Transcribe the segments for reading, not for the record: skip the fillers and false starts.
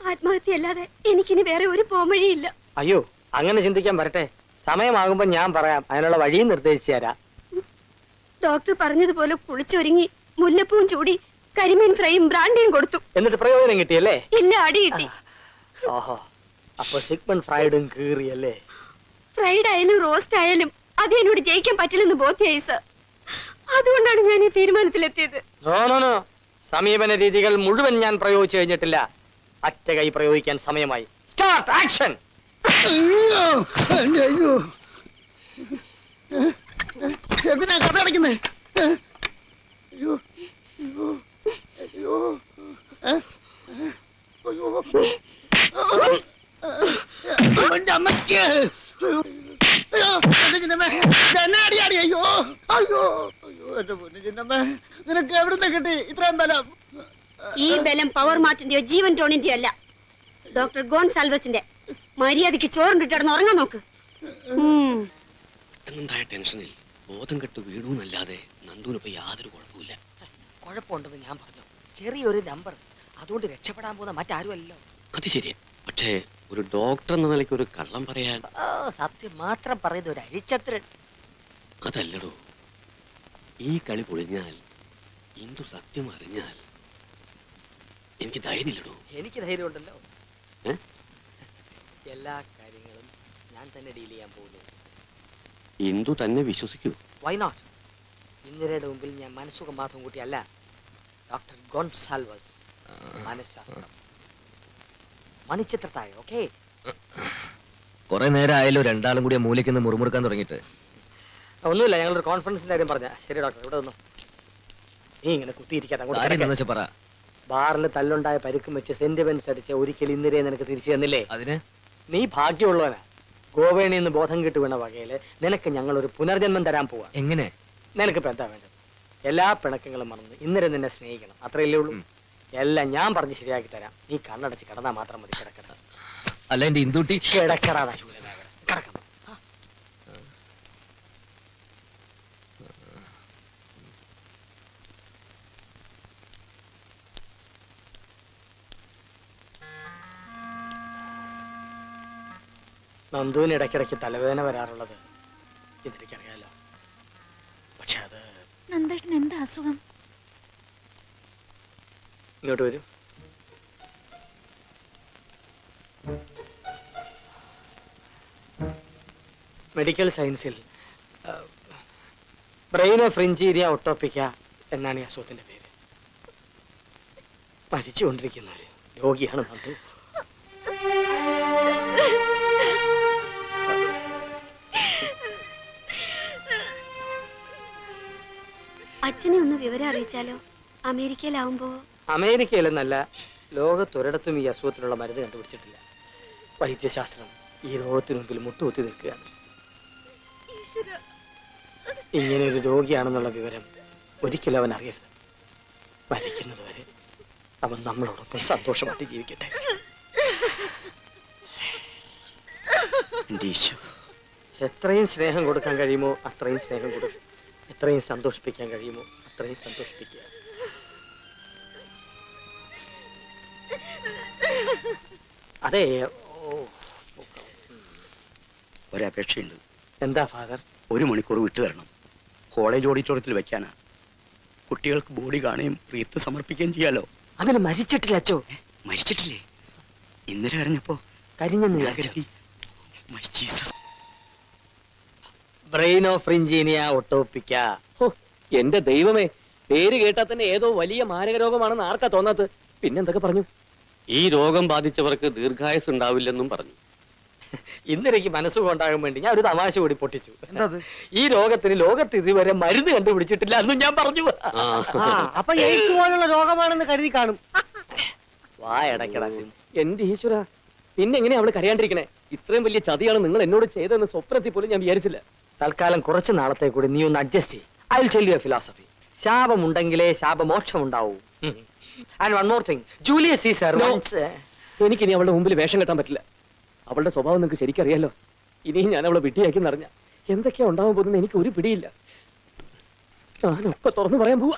ആത്മഹത്യ അല്ലാതെ എനിക്കിനി വേറെ ഒരു പോംവഴിയില്ല. അയ്യോ, അങ്ങനെ ചിന്തിക്കാൻ വരട്ടെ. സമയമാകുമ്പോ ഞാൻ പറയാം, അതിനുള്ള വഴിയും നിർദ്ദേശിച്ചു തരാം. ഡോക്ടർ പറഞ്ഞതുപോലെ കുളിച്ചൊരുങ്ങി മുല്ലപ്പൂവും ചൂടി കരിമീൻ ഫ്രൈയും ബ്രാൻഡിയും കൊടുത്തു. എന്നിട്ട് പ്രയോജനം കിട്ടിയല്ലേ? ഇല്ല, അടി കിട്ടി. ഓഹോ, അപ്പൊ സിഗ്മണ്ട് ഫ്രൈഡും കീറിയല്ലേ? ഫ്രൈഡ് ആയാലും റോസ്റ്റ് ആയാലും അത് എന്നോട് ജയിക്കാൻ പറ്റില്ലെന്ന് ബോധ്യായി സർ. അതുകൊണ്ടാണ് ഞാൻ ഈ തീരുമാനത്തിലെത്തിയത്. നോ, സമീപന രീതികൾ മുഴുവൻ ഞാൻ പ്രയോഗിച്ചു കഴിഞ്ഞിട്ടില്ല. അറ്റ കൈ പ്രയോഗിക്കാൻ സമയമായി. Start action. എന്തിനാ കഥ അടയ്ക്കുന്നേ? നിനക്ക് എവിടുന്ന് കിട്ടി ഇത്രയും ബലം? ഈ ബലം പവർ മാർട്ടിന്റെയോ ജീവൻ ടോണിന്റെയോ അല്ല, ഡോക്ടർ ഗോൺസാൽവസിന്റെ. മര്യാദയ്ക്ക് ചോറിട്ടിടന്ന് ഉറങ്ങാൻ നോക്ക്. പെട്ടെന്നുണ്ടായ ടെൻഷനിൽ ബോധം കെട്ട് വീണൂന്നല്ലാതെ നന്ദുവിനിപ്പോ യാതൊരു കുഴപ്പമില്ല. കുഴപ്പമുണ്ടെന്ന് ഞാൻ പറഞ്ഞു. ചെറിയൊരു നമ്പർ, അതുകൊണ്ട് രക്ഷപ്പെടാൻ പോകുന്ന മറ്റാരുമല്ലോ. അത് ശരിയാ, പക്ഷേ ഒരു ഡോക്ടർ എന്ന നിലയ്ക്ക് ഒരു കള്ളം പറയാൻ. സത്യം മാത്രം പറയുന്ന ഒരു അരിച്ചത്രൻ. അതല്ലടോ, ഈ കളി പൊളിഞ്ഞാൽ ഇന്ദു സത്യം അറിഞ്ഞാൽ എനിക്ക് ധൈര്യമില്ലടോ. എനിക്ക് ധൈര്യമുണ്ടല്ലോ. എല്ലാ കാര്യങ്ങളും ഞാൻ തന്നെ ഡീൽ ചെയ്യാൻ പോകുന്നു. ഇന്ദു തന്നെ വിശ്വസിക്കൂ. Why not? ഇന്ദിരയുടെ മുമ്പിൽ ഞാൻ മനസ്സുഖം മാത്രം കൂട്ടിയല്ല, ഡോക്ടർ ഗോൺസാൽവസ് മനഃശാസ്ത്രം മണിച്ചിത്രത്തായ. ഓക്കെ, കുറെ നേരം ആയാലും രണ്ടാളും കൂടി മൂലയ്ക്ക് മുറുമുറുക്കാൻ തുടങ്ങിയിട്ട്. ഒന്നുമില്ല, ഞങ്ങളൊരു കോൺഫറൻസിന്റെ കാര്യം പറഞ്ഞ. ശരി ഡോക്ടർ, ഇവിടെ വന്നു. നീ ഇങ്ങനെ കുത്തിയിരിക്കാത്ത പറ. ബാറിൽ തല്ലുണ്ടായ പരുക്കും വെച്ച് സെന്റിമെന്റ്സ് അടിച്ച് ഒരിക്കൽ ഇന്ദിരയെ നിനക്ക് തിരിച്ചു തന്നില്ലേ? അതിന് നീ ഭാഗ്യമുള്ളവനാ. ഗോവേണിയിൽ നിന്ന് ബോധം കിട്ടു വീണ വകയില് നിനക്ക് ഞങ്ങൾ ഒരു പുനർജന്മം തരാൻ പോവാ. എങ്ങനെ? നിനക്കിപ്പോ എന്താ വേണ്ടത്? എല്ലാ പിണക്കങ്ങളും മറന്ന് ഇന്നലെ നിന്നെ സ്നേഹിക്കണം, അത്രയല്ലേ ഉള്ളൂ. എല്ലാം ഞാൻ പറഞ്ഞ് ശരിയാക്കി തരാം. നീ കണ്ണടച്ച് കിടന്നാ മാത്രം മതി. കിടക്കട. അല്ല എന്റെ ഇന്ദുട്ടി കിടക്കടാ ശൂലനായ കിടക്കണം. നന്ദുവിന് ഇടയ്ക്കിടയ്ക്ക് തലവേദന വരാറുള്ളത് ഇതെനിക്കറിയാലോ. പക്ഷെ അത് നന്ദേട്ടൻ എന്താ അസുഖം? ഇങ്ങോട്ട് വരൂ. മെഡിക്കൽ സയൻസിൽ ബ്രെയിനോഫ്രിഞ്ചീരിയ ഒട്ടോപ്പിക്ക എന്നാണ് ഈ അസുഖത്തിന്റെ പേര്. മരിച്ചുകൊണ്ടിരിക്കുന്ന ഒരു രോഗിയാണ് നന്ദു. അച്ഛനെ ഒന്ന് വിവരം അറിയിച്ചാലോ? അമേരിക്കയിലാവുമ്പോ. അമേരിക്കയിലെന്നല്ല, ലോകത്തൊരിടത്തും ഈ അസുഖത്തിനുള്ള മരുന്ന് കണ്ടുപിടിച്ചിട്ടില്ല. വൈദ്യശാസ്ത്രം ഈ രോഗത്തിനു മുമ്പിൽ മുട്ടുകുത്തി നിൽക്കുകയാണ്. ഇങ്ങനെ ഒരു രോഗിയാണെന്നുള്ള വിവരം ഒരിക്കലും അവൻ അറിയരുത്. മരിക്കുന്നത് വരെ അവൻ നമ്മളോടൊപ്പം സന്തോഷമായിട്ട് ജീവിക്കട്ടെ. എത്രയും സ്നേഹം കൊടുക്കാൻ കഴിയുമോ അത്രയും സ്നേഹം കൊടുക്കും. എത്രയും സന്തോഷിപ്പിക്കാൻ കഴിയുമോ അത്രയും സന്തോഷിപ്പിക്കുക. അതെ, ഒരപേക്ഷയുണ്ട്. എന്താ ഫാദർ? 1 മണിക്കൂർ വിട്ടു തരണം. കോളേജ് ഓഡിറ്റോറിയത്തിൽ വെക്കാനാ. കുട്ടികൾക്ക് ബോഡി കാണുകയും റീത്ത് സമർപ്പിക്കുകയും ചെയ്യാലോ. അതിന് മരിച്ചിട്ടില്ല അച്ചോ. മരിച്ചിട്ടില്ലേ? ഇന്നലെ അറിഞ്ഞപ്പോ കരിഞ്ഞെന്ന്. ബ്രെയിനോഫ്രിഞ്ചീനിയ ഒട്ടോപ്പിക്ക. എന്റെ ദൈവമേ, പേര് കേട്ടാൽ തന്നെ ഏതോ വലിയ മാരക രോഗമാണെന്ന് ആർക്കാ തോന്നാത്തത്? പിന്നെന്തൊക്കെ പറഞ്ഞു? ഈ രോഗം ബാധിച്ചവർക്ക് ദീർഘായുസ് ഉണ്ടാവില്ലെന്നും പറഞ്ഞു. ഇന്നലേക്ക് മനസ്സുഖം ഉണ്ടാകാൻ വേണ്ടി ഞാൻ ഒരു തമാശ കൂടി പൊട്ടിച്ചു. ഈ രോഗത്തിന് ലോകത്ത് ഇതുവരെ മരുന്ന് കണ്ടുപിടിച്ചിട്ടില്ല എന്നും ഞാൻ പറഞ്ഞു. അപ്പൊ എയ്ഡ്സ് പോലുള്ള രോഗമാണെന്ന് കരുതി കാണും. വായടക്കടാ. എന്റെ ഈശ്വര, പിന്നെ എങ്ങനെയാ അവള് കരയാണ്ടിരിക്കണേ? ഇത്രയും വലിയ ചതിയാണ് നിങ്ങൾ എന്നോട് ചെയ്തതെന്ന് സ്വപ്നത്തിൽ പോലും ഞാൻ വിചാരിച്ചില്ല. തൽക്കാലം കുറച്ച് നാളത്തെ കൂടി നീ ഒന്ന് അഡ്ജസ്റ്റ് ചെയ്യും. I will tell you a philosophy. ശാപം ഉണ്ടെങ്കിലേ ശാപമോക്ഷം ഉണ്ടാവൂ. And one more thing, Julius Caesar എനിക്കിനി അവളുടെ മുമ്പിൽ വേഷം കെട്ടാൻ പറ്റില്ല. അവളുടെ സ്വഭാവം നിങ്ങൾക്ക് ശരിക്കറിയാലോ. ഇനിയും ഞാൻ അവളെ വിട്ടിയാക്കി നിറഞ്ഞ എന്തൊക്കെയാ ഉണ്ടാവാൻ പോകുന്നത് എനിക്ക് ഒരു പിടിയില്ല. ഞാനൊക്കെ തുറന്നു പറയാൻ പോവാ.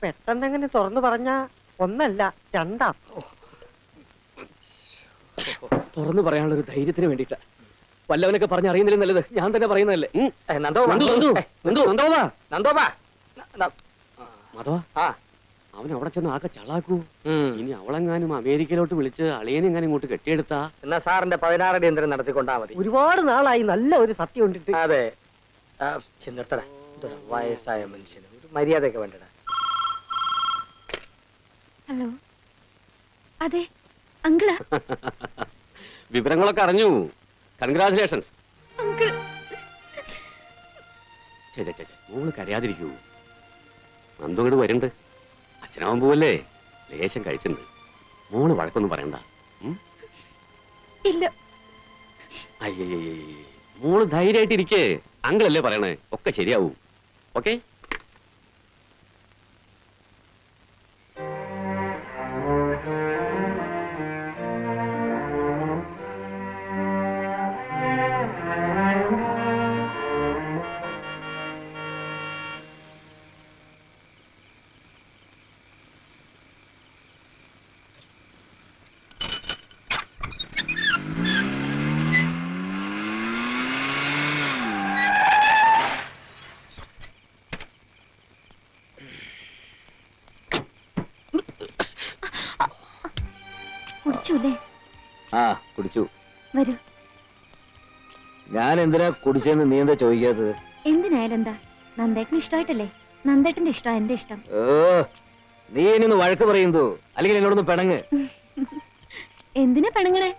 പെട്ടെന്നെങ്ങനെ തുറന്നു പറഞ്ഞാ ഒന്നല്ല രണ്ടാ. തുറന്നു പറയാനുള്ള ഒരു ധൈര്യത്തിന് വേണ്ടിട്ട് വല്ലവനൊക്കെ പറഞ്ഞറിയുന്നില്ല നല്ലത് ഞാൻ തന്നെ പറയുന്നതല്ലേ. മാധവ, അവൻ അവിടെ ചെന്ന് ആകെ ചളാക്കൂ. ഇനി അവളെങ്ങാനും അമേരിക്കയിലോട്ട് വിളിച്ച് അളിയനെങ്ങാനും ഇങ്ങോട്ട് കെട്ടിയെടുത്താ എന്നാ സാറിന്റെ 16 അടി യന്ത്രം നടത്തിക്കൊണ്ടാ മതി. ഒരുപാട് നാളായി നല്ല ഒരു സത്യം ഉണ്ടിട്ട്. അതെ, ചെന്നിട്ടടാ, വയസ്സായ മനുഷ്യന് ഒരു മര്യാദയൊക്കെ വേണ്ടടാ. ഹലോ, അതെ അങ്കിളാ. വിവരങ്ങളൊക്കെ അറിഞ്ഞു. കൺഗ്രാചുലേഷൻസ്. മോള് കരയാതിരിക്കൂ. നന്ദുകട് വരുന്നുണ്ട്. അച്ഛനാവാൻ പോവല്ലേ, ലേശം കഴിച്ചിട്ടുണ്ട്. മോള് വഴക്കൊന്നും പറയണ്ട. ഇല്ല. അയ്യേ, മോള് ധൈര്യമായിട്ടിരിക്കേ. അങ്കിളല്ലേ പറയണേ, ഒക്കെ ശരിയാവും. ഓക്കെ. കുടിച്ചൂലേ? ആ, കുടിച്ചു. വരൂ. ഞാൻ എന്തിനാ കുടിച്ചെന്ന് നീ എന്താ ചോദിക്കാത്തത്? എന്തിനായാലും എന്താ, നന്ദേട്ടന് ഇഷ്ടമായിട്ടല്ലേ. നന്ദേട്ടന്റെ ഇഷ്ടം എന്റെ ഇഷ്ടം. ഓ, നീ ഇനിയൊന്ന് വഴക്ക് പറയുന്നു, അല്ലെങ്കിൽ എന്നോടൊന്ന് പിണങ്ങ്. എന്തിനാ പിണങ്ങണേ?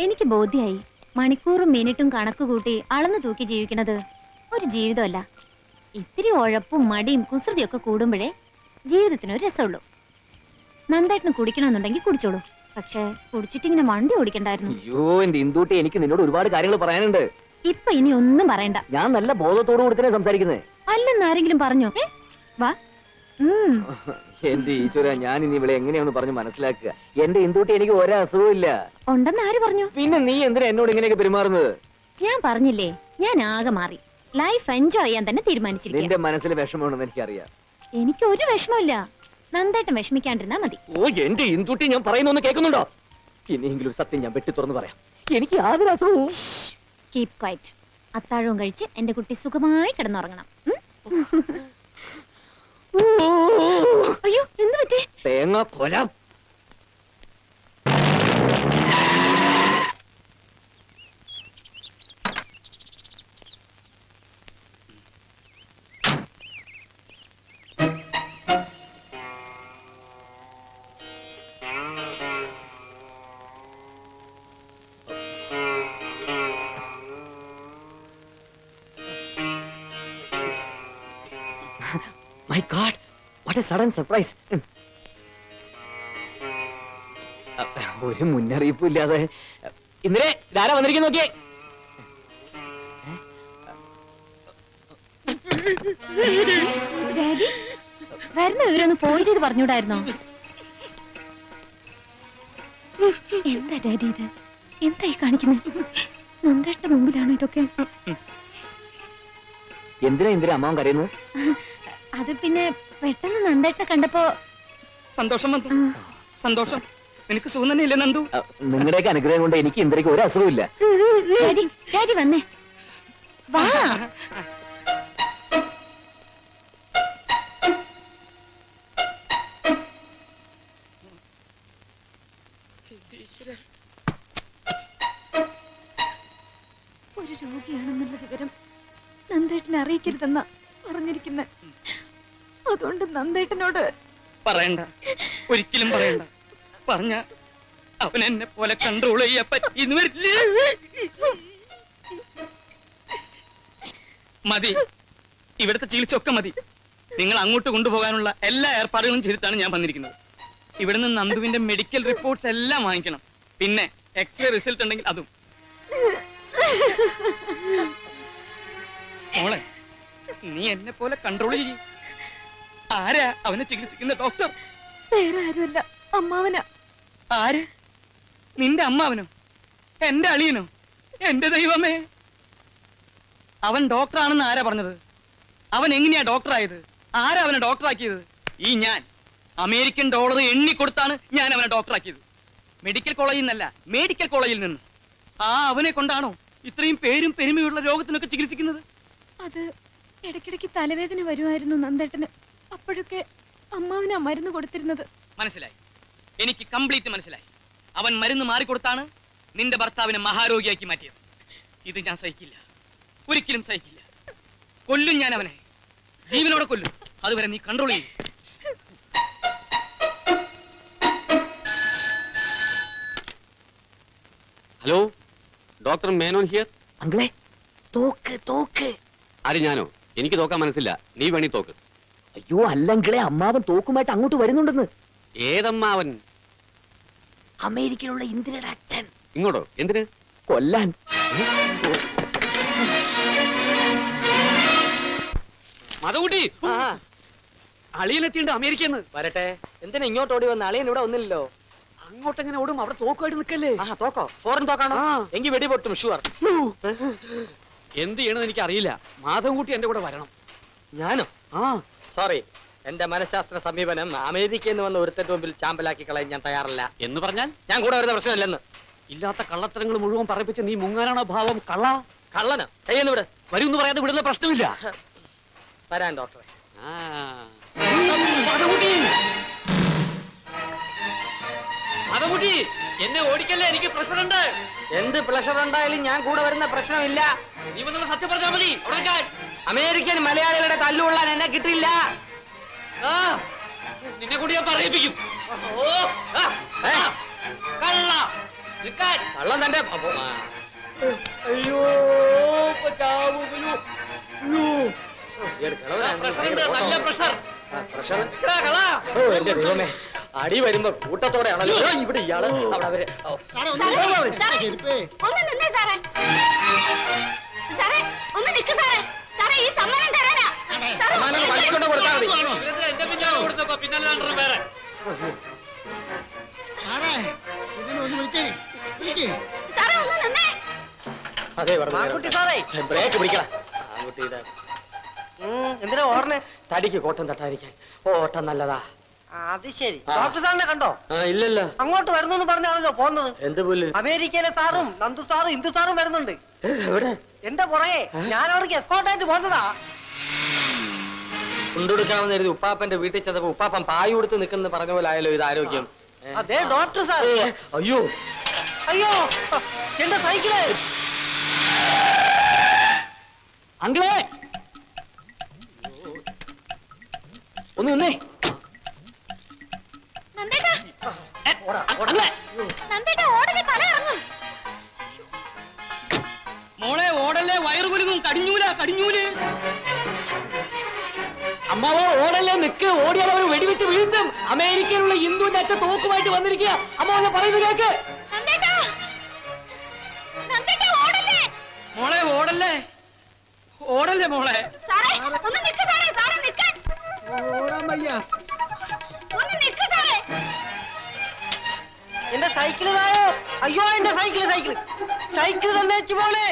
എനിക്ക് ബോധ്യായി, മണിക്കൂറും മിനിറ്റും കണക്ക് കൂട്ടി അളന്നു തൂക്കി ജീവിക്കണത് ഒരു ജീവിതമല്ല. ഇത്തിരി ഉഴപ്പും മടിയും കുസൃതിയൊക്കെ കൂടുമ്പോഴേ ജീവിതത്തിനൊരു രസമുള്ളൂ. നന്ദേട്ടന് കുടിക്കണമെന്നുണ്ടെങ്കിൽ കുടിച്ചോളൂ, പക്ഷെ കുടിച്ചിട്ടിങ്ങനെ വണ്ടി ഓടിക്കണ്ടായിരുന്നു. അയ്യോ എന്റെ ഇന്ദൂട്ടി, എനിക്ക് നിന്നോട് ഒരുപാട് കാര്യങ്ങൾ പറയാനുണ്ട്. ഇപ്പൊ ഇനി ഒന്നും പറയണ്ട. ഞാൻ നല്ല ബോധത്തോടു കൂടി തന്നെ സംസാരിക്കുന്നത്. അല്ലെന്ന് ആരെങ്കിലും പറഞ്ഞോ? വാ. എന്റെ ഈശ്വര, ഞാൻ ഇനി ഇവിടെ എങ്ങനെയാന്ന് പറഞ്ഞ് മനസ്സിലാക്കുക. എന്റെ ഇന്ദൂട്ടി, എനിക്ക് ഒരസുഖവും ഇല്ല. ഉണ്ടെന്ന് ആര് പറഞ്ഞു? പിന്നെ നീ എന്തിനാ എന്നോട് ഇങ്ങനെയൊക്കെ പെരുമാറുന്നത്? ഞാൻ പറഞ്ഞില്ലേ, ഞാൻ ആകെ മാറി. ലൈഫ് എൻജോയ് ചെയ്യാൻ തന്നെ തീരുമാനിച്ചിരിക്കുക. നിന്റെ മനസ്സിൽ വിഷമമുണ്ടെന്ന് എനിക്കറിയാം. എനിക്ക് ഒരു വിഷമമില്ല. നന്ദേട്ടൻ വിഷമിക്കാണ്ടിരുന്നാ മതി. ഓ എന്റെ ഇന്ദൂട്ടി, ഞാൻ പറയുന്നൊന്ന് കേൾക്കുന്നുണ്ടോ? ഇനിയെങ്കിലും ഒരു സത്യം ഞാൻ വെട്ടി തുറന്ന് പറയാം. എനിക്ക് യാതൊരു അസുഖവും. Keep quite. അത്താഴവും കഴിച്ച് എന്റെ കുട്ടി സുഖമായി കിടന്നുറങ്ങണം. അയ്യോ, എന്ത് പറ്റി? തേങ്ങ കൊല. My God, what a sudden surprise! ഒരു മുന്നറിയിപ്പും ഇല്ലാതെ ഇന്നലെ ധാരാ വന്നിരിക്കുന്നു. നോക്കിയേ. ഡാഡി, വരുന്ന ഇവരൊന്ന് ഫോൺ ചെയ്ത് പറഞ്ഞൂടായിരുന്നോ? എന്താ ഡാഡി ഇത്? എന്തായി കാണിക്കുന്നത്? നന്ദേട്ടന്റെ മുമ്പിലാണോ ഇതൊക്കെ? എന്തിനാ അമ്മാവൻ കരയുന്നത്? അത് പിന്നെ പെട്ടെന്ന് നന്ദേട്ടനെ കണ്ടപ്പോ സന്തോഷം വന്നു. സന്തോഷം. നിനക്ക് സുഖം തന്നെ ഇല്ലേ നന്ദു? നിങ്ങളുടെയൊക്കെ അനുഗ്രഹം കൊണ്ട് എനിക്ക് ഇന്ത്യക്ക് ഒരു അസുഖമില്ല. ഡാഡി, ഡാഡി വന്നേ, വാ. ഒരു രോഗിയാണെന്നുള്ള വിവരം നന്ദേട്ടനെ അറിയിക്കരുതെന്നാ പറഞ്ഞിരിക്കുന്നെ. അതുകൊണ്ട് നന്ദേട്ടനോട് പറയണ്ട, ഒരിക്കലും പറയണ്ട. പറഞ്ഞ അവൻ എന്നെ പോലെ കൺട്രോൾ ചെയ്യാൻ പറ്റിയെന്ന് വരില്ലേ? മതി, ഇവിടുത്തെ ചികിത്സ ഒക്കെ മതി. നിങ്ങൾ അങ്ങോട്ട് കൊണ്ടുപോകാനുള്ള എല്ലാ ഏർപ്പാടുകളും ചെയ്തിട്ടാണ് ഞാൻ വന്നിരിക്കുന്നത്. ഇവിടുന്ന് നന്ദുവിന്റെ മെഡിക്കൽ റിപ്പോർട്ട്സ് എല്ലാം വാങ്ങിക്കണം. പിന്നെ എക്സ്റേ റിസൾട്ട് ഉണ്ടെങ്കിൽ അതും. മോളെ, നീ എന്നെ പോലെ കൺട്രോൾ ചെയ്യും. ആരാ അവനെ ചികിത്സിക്കുന്ന ഡോക്ടർ? വേറെ ആരുമല്ല, അമ്മാവനാ. ആര്? നിന്റെ അമ്മാവനോ? എന്റെ അളിയനോ? എന്റെ ദൈവമേ, അവൻ ഡോക്ടറാണെന്ന് ആരാ പറഞ്ഞത്? അവൻ എങ്ങനെയാ ഡോക്ടറായത്? ആരാ അവനെ ഡോക്ടറാക്കിയത്? ഈ ഞാൻ അമേരിക്കൻ ഡോളർ എണ്ണിക്കൊടുത്താണ് ഞാൻ അവനെ ഡോക്ടറാക്കിയത്. മെഡിക്കൽ കോളേജിൽ നിന്നല്ല, മെഡിക്കൽ കോളേജിൽ നിന്ന്. ആ അവനെ കൊണ്ടാണോ ഇത്രയും പേരും പെരുമയുള്ള രോഗത്തിനൊക്കെ ചികിത്സിക്കുന്നത്? അത് ഇടയ്ക്കിടയ്ക്ക് തലവേദന വരുമായിരുന്നു നന്ദേട്ടന്. അപ്പോഴൊക്കെ അമ്മാവനാ മരുന്ന് കൊടുത്തിരുന്നത്. മനസ്സിലായി, എനിക്ക് കംപ്ലീറ്റ് മനസ്സിലായി. അവൻ മരുന്ന് മാറിക്കൊടുത്താണ് നിന്റെ ഭർത്താവിനെ മഹാരോഗിയാക്കി മാറ്റിയത്. ഇത് ഞാൻ സഹിക്കില്ല, ഒരിക്കലും സഹിക്കില്ല. കൊല്ലും ഞാൻ അവനെ, ജീവനോടെ കൊല്ലും. അതുവരെ നീ കൺട്രോൾ ചെയ്യും. Hello, doctor Menon here. അങ്കിളെ തോക്ക് തോക്ക്. ആര് ഞാനോ? എനിക്ക് തോക്കാൻ മനസ്സില്ല, നീ വേണി തോക്ക്. അയ്യോ അല്ലെങ്കിലേ അമ്മാവൻ തോക്കുമായിട്ട് അങ്ങോട്ട് വരുന്നുണ്ടെന്ന്. ഏതമ്മാവൻ? അമേരിക്കയിലുള്ള ഇന്ദിരയുടെ അച്ഛൻ. ഇങ്ങോട്ടോ? എന്തിന്? കൊല്ലാൻ. മതകുട്ടി, അളിയനെത്തിണ്ട് അമേരിക്കന്ന്. വരട്ടെ. എന്തിനാ ഇങ്ങോട്ട് ഓടി വന്ന? അളിയൻ ഇവിടെ ഒന്നില്ലല്ലോ. അങ്ങോട്ടെങ്ങനെ ഓടും? അവിടെ തോക്കുമായിട്ട് നിൽക്കല്ലേ? ആ തോക്കോ? ഫോറിൻ തോക്കാണോ? എങ്കിൽ വെടിപൊട്ടും ഷുവർ. എന്ത് ചെയ്യണമെന്ന് എനിക്ക് അറിയില്ല. മാധവൻകുട്ടി എന്റെ കൂടെ വരണം. ഞാനോ? സോറി, എന്റെ മനഃശാസ്ത്ര സമീപനം അമേരിക്കയിൽ നിന്ന് വന്ന ഒരുത്തന്റെ മുമ്പിൽ ചാമ്പലാക്കി കളയാൻ ഞാൻ തയ്യാറല്ല. എന്ന് പറഞ്ഞാൽ ഞാൻ കൂടെ വരുന്ന പ്രശ്നമില്ലെന്ന്. ഇല്ലാത്ത കള്ളത്തരങ്ങൾ മുഴുവൻ പറയിപ്പിച്ച് നീ മുങ്ങാനാണോ ഭാവം? കള്ളനോ? കയ്യെന്ന് വിട്. വരുമെന്ന് പറയാതെ വിടുന്ന പ്രശ്നമില്ല. വരാൻ ഡോക്ടറെ. മതകുട്ടി, എന്നെ ഓടിക്കല്ലേ, എനിക്ക് പ്രശ്നമുണ്ട്. എന്ത് പ്രഷർ ഉണ്ടായാലും ഞാൻ കൂടെ വരുന്ന പ്രശ്നമില്ല. നീ വന്നുള്ള സത്യം പറഞ്ഞാൽ മതി. അവിടെ നിൽക്കാൻ. അമേരിക്കൻ മലയാളികളുടെ തല്ലുകൊള്ളാൻ എന്നെ കിട്ടില്ല. നിന്നെ കൂടി ഞാൻ പറയിപ്പിക്കും. കള്ള നിൽക്കാൻ. കള്ളം തന്റെ അയ്യോ, നല്ല പ്രഷർ. എന്റെ ദൈവമേ, അടി വരുമ്പോ കൂട്ടത്തോടെയാണല്ലോ ഇവിടെ ഇയാള്. അവിടെ അവര് ഒന്ന് നിന്നേ സാറേ. സാറേ ഒന്ന് നിൽക്ക് സാറേ. സാറേ ഈ സമ്മാനം തരാനാ. കൊണ്ട് കൊടുത്താൽ മതി. എന്റെ പിന്നാലെ കൊടുത്തപ്പോ പിന്നാലെ വേറെ. സാറേ ഒന്ന് നിന്നേ. അതെ മാക്കുട്ടി സാറേ, ബ്രേക്ക് പിടിക്കണം. ആൺകുട്ടി ഇതാ. എന്തിനാ ഓടണേ? തടിക്ക് കോട്ടം തട്ടാതിരിക്കാൻ. ഓട്ടം നല്ലതാ. അത് ശരി. ഡോക്ടർ സാറിനെ കണ്ടോ? ഇല്ലല്ലോ. അങ്ങോട്ട് വരുന്നു പറഞ്ഞാണല്ലോ പോന്നത്. എന്ത് പുല്ല്? അമേരിക്കയിലെ സാറും നന്ദു സാറും ഇന്ദു സാറും വരുന്നുണ്ട്. എവിടെ? എന്റെ പുറകെ. ഞാൻ അവർക്ക് എസ്കോർട്ടായിട്ട് പോകുന്നതാ. കൊണ്ടുകൊടുക്കാമെന്ന് കരുതി ഉപ്പാപ്പന്റെ വീട്ടിൽ ചെന്നപ്പോ ഉപ്പാപ്പൻ പായ കൊടുത്ത് നിൽക്കുന്ന പറഞ്ഞ പോലെ ആയല്ലോ ഇത് ആരോഗ്യം. അതെ ഡോക്ടർ സാർ. അയ്യോ അയ്യോ, എന്റെ സൈക്കിള്. അങ്കിളേ ഒന്ന് നിന്നേ. നന്ദേട്ടാ നന്ദേട്ടാ ഓടല്ലേ, തല ഇറങ്ങും. മോളെ ഓടല്ലേ, വയറു കുലുങ്ങും. കടിഞ്ഞൂല കടിഞ്ഞൂല്. അമ്മാവോ ഓടല്ലേ, നിക്ക്. ഓടിയാൽ അവർ വെടിവെച്ച് വീഴ്ത്തും. അമേരിക്കയിലുള്ള ഹിന്ദുവിന്റെ അച്ഛൻ തോക്കുമായിട്ട് വന്നിരിക്കുക. അമ്മാവനെ പറയുന്നത് കേക്ക്. നന്ദേട്ടാ നന്ദേട്ടാ ഓടല്ലേ. മോളെ ഓടല്ലേ, ഓടല്ലേ മോളെ. സാറേ ഒന്ന് നിൽക്ക് സാറേ. സാറേ നിൽക്കാൻ. ഒന്ന് നിൽക്ക് സാറേ. എന്റെ സൈക്കിള് തായോ. അയ്യോ എന്റെ സൈക്കിള് സൈക്കിള് സൈക്കിള് തന്നേച്ചു പോലെ.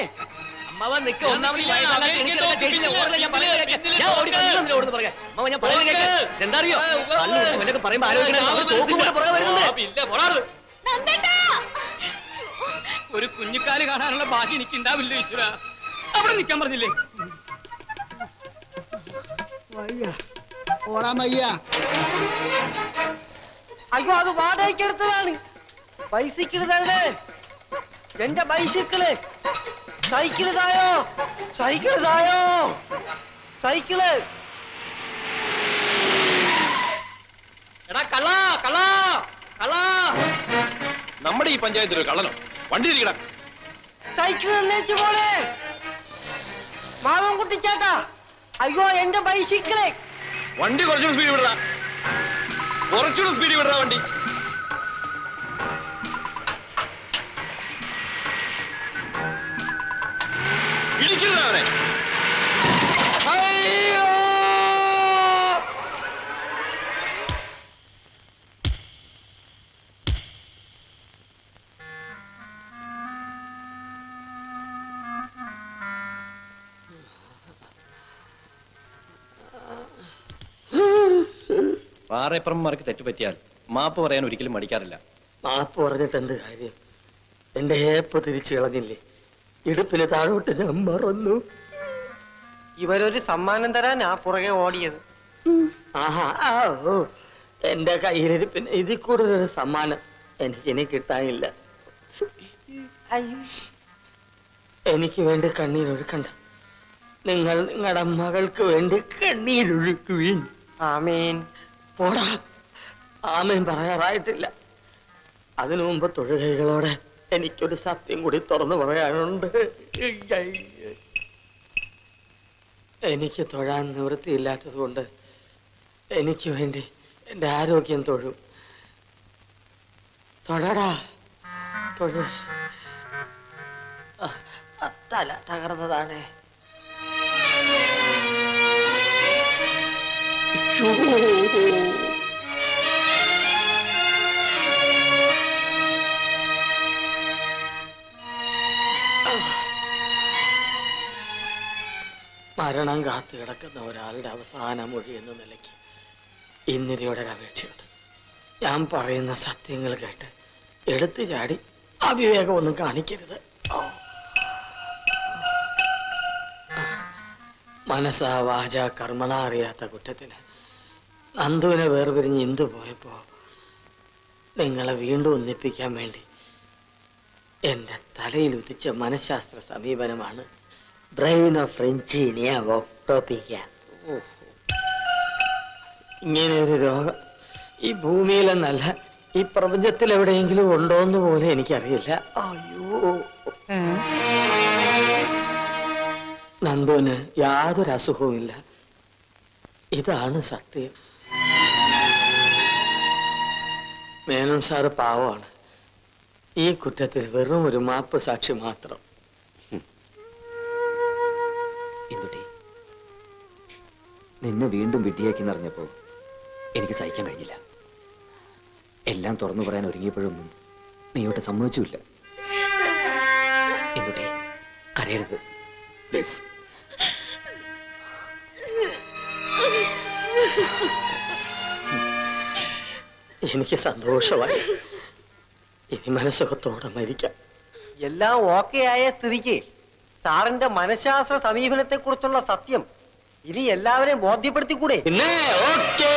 അമ്മാവൻ നിക്ക്. ഒന്നാമത് ഈ വയസ്സാകാത്ത എനിക്കല്ല ചേച്ചിന്റെ ഓടല്ലേ ഞാൻ പറയുന്നത് കേക്ക്. ഞാൻ ഓടി വന്നില്ല ഓടുന്നു പറയാം. അമ്മാവൻ ഞാൻ പറയുന്നത് കേക്ക്. എന്താ അറിയോ, കള്ളു കുടിച്ച് പറയുമ്പോ ആരോഗ്യം തോക്കുകൂടെ പുറകെ വരുന്നുണ്ട്. നന്ദേട്ടാ ഒരു കുഞ്ഞിക്കാല് കാണാനുള്ള ഭാഗ്യം എനിക്ക് ഉണ്ടാവില്ല ഈശ്വര. അവിടെ നിൽക്കാൻ പറഞ്ഞില്ലേ? അയ്യോ അത് വാടകയ്ക്ക് എടുത്തതാണ്. ബൈസിക്കിള് തന്നെ. എന്റെ ബൈസിക്കിള്. സൈക്കിള് തായോ. സൈക്കിള് തായോ. സൈക്കിള്. എടാ കള്ളാ കള്ളാ കള്ളാ. നമ്മുടെ ഈ പഞ്ചായത്തിൽ ഒരു കള്ളനോ? വണ്ടി ഇരിക്കട. സൈക്കിള് തന്നേച്ചു പോലെ. മാധവൻ കുട്ടിച്ചേട്ടാ. അയ്യോ എന്റെ ബൈസിക്കിള്. വണ്ടി കുറച്ചുകൂടി സ്പീഡ് വിടറ. കുറച്ചുകൂടി സ്പീഡ് വിടറ വണ്ടി. ഇടിച്ചിരുന്ന അവനെ. പാറയപ്പുറന്മാർക്ക് തെറ്റുപറ്റിയാൽ മാപ്പ് പറയാൻ ഒരിക്കലും മടിക്കാറില്ല. മാപ്പ് പറഞ്ഞിട്ട് എന്ത് കാര്യം? എന്റെ ഏപ്പ് തിരിച്ചു കളഞ്ഞില്ലേ? ഇടുപ്പിന് താഴോട്ട് ഞാൻ മറന്നു. ഇവരൊരു സമ്മാനം തരാനാ പുറകെ ഓടിയത്. ആഹാ, ഓ, എന്റെ കയ്യിലിരിപ്പിന് ഇതിൽ കൂടുതലൊരു സമ്മാനം എനിക്കിനി കിട്ടാനില്ല. എനിക്ക് വേണ്ടി കണ്ണീരൊഴുക്കണ്ട. നിങ്ങൾ നിങ്ങളുടെ മകൾക്ക് വേണ്ടി കണ്ണീരൊഴുക്കുവീൻ. ആമേൻ. പോടാ, ആമേൻ പറയാറായിട്ടില്ല. അതിനു മുമ്പ് തൊഴുകൈകളോടെ എനിക്കൊരു സത്യം കൂടി തുറന്നു പറയാനുണ്ട്. എനിക്ക് തൊഴാൻ നിവൃത്തിയില്ലാത്തത് കൊണ്ട് എനിക്ക് വേണ്ടി എന്റെ ആരോഗ്യം തൊഴും. തൊഴടാ, തൊഴു. തല തകർന്നതാണ്. മരണം കാത്തു കിടക്കുന്ന ഒരാളുടെ അവസാന മൊഴി എന്ന നിലയ്ക്ക് ഇന്നിരയുടെ ഒരു അപേക്ഷയുണ്ട്. ഞാൻ പറയുന്ന സത്യങ്ങൾ കേട്ട് എടുത്തു ചാടി അവിവേകമൊന്നും കാണിക്കരുത്. മനസ്സാ വാച കർമ്മണ അറിയാത്ത കുറ്റത്തിന് നന്ദുവിനെ വേർപിരിഞ്ഞ് ഇന്ദു പോയപ്പോ നിങ്ങളെ വീണ്ടും ഒന്നിപ്പിക്കാൻ വേണ്ടി എന്റെ തലയിൽ ഉദിച്ച മനഃശാസ്ത്ര സമീപനമാണ് ബ്രെയിൻ ഓഫ് റെഞ്ചീനിയ ഓക്ടോപിക്ക. ഇങ്ങനെ ഒരു രോഗം ഈ ഭൂമിയിലെന്നല്ല ഈ പ്രപഞ്ചത്തിൽ എവിടെയെങ്കിലും ഉണ്ടോന്ന് പോലും എനിക്കറിയില്ല. അയ്യോ, നന്ദുവിന് യാതൊരു അസുഖവുമില്ല. ഇതാണ് സത്യം. മേനോൻ സാറ് പാവമാണ്. ഈ കുറ്റത്തിൽ വെറും ഒരു മാപ്പ് സാക്ഷി മാത്രം. എന്തുട്ടി നിന്നെ വീണ്ടും വിഡ്ഢിയാക്കിന്നറിഞ്ഞപ്പോ എനിക്ക് സഹിക്കാൻ കഴിഞ്ഞില്ല. എല്ലാം തുറന്നു പറയാൻ ഒരുങ്ങിയപ്പോഴൊന്നും നീയോട്ട് സമ്മതിച്ചുമില്ല. എന്തുട്ടി കരയരുത് പ്ലീസ്. എനിക്ക് സന്തോഷമായി. ഇനി മനസ്സുഖത്തോടെ മരിക്കാം. എല്ലാം ഓക്കെ ആയ സ്ഥിതിക്ക് സാറിന്റെ മനഃശാസ്ത്ര സമീപനത്തെ കുറിച്ചുള്ള സത്യം ഇനി എല്ലാവരെയും ബോധ്യപ്പെടുത്തിക്കൂടെ? പിന്നെ ഓക്കേ.